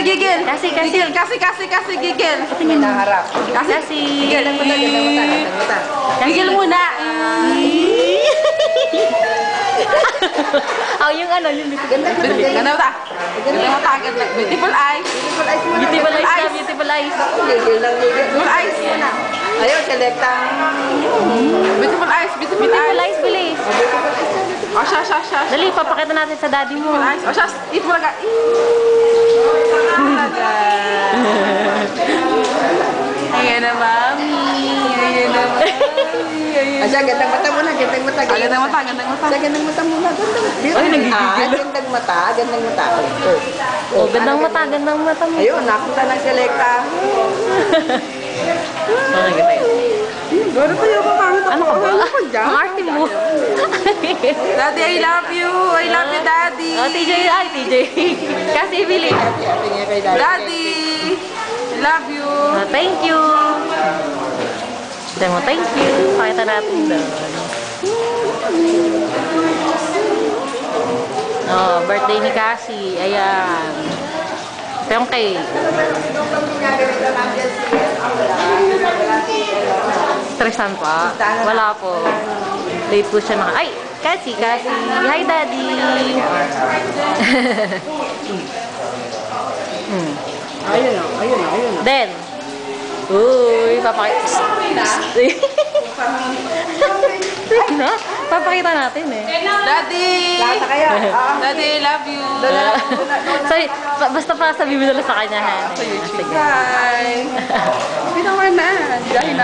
Gigil, gigil. Kasi. Gigil, kasi, gigil. Tingin na harap. Kasi. Gandang mata. Gigil muna. Oh, yung ano, yung Gandang mata. Ganda mata. Ganda mata. Beautiful eyes. Beautiful eyes muna. beautiful eyes na, beautiful eyes. Gigil lang, gigil. Beautiful eyes. Ayun, selekta. Beautiful eyes. Beautiful Beautiful eyes. eyes, bilis. Oh, siya. Dali, papakita natin sa daddy mo. Beautiful eyes. Oh, siya. Eat mo laga. Ayan na, mami. Ayan na, mami. Asya, gandang mata muna, gandang mata. Gandang mata, gandang mata. Asya, gandang mata muna. Ay, nagigigil. Gandang mata, gandang mata. Oh, gandang mata mo. Ayun, nakunta ng selekta. Okay, kita yun. Gano'n pa yung pangit ako. Ano ka ba? Ano ka dyan? Ang arte mo. Daddy, I love you. I love you, Daddy. Oh, TJ. Kasi, Billy. Tingin kay daddy. Daddy, I love you. Oh, thank you. Sabi mo, thank you. Pakita natin doon. Oh, birthday ni Cassie. Ayan. Ito yung cake. Stressan pa? Wala po. Late po siya na. Ay! Cassie! Hi, Daddy! Ayun na. Then, uy, papakita natin eh. Daddy. Lata kayo. Daddy, I love you. Sorry, basta pa sabihin mo na lang sa kanya ha. Sa YouTube. Bye. Pinawa na. Dahil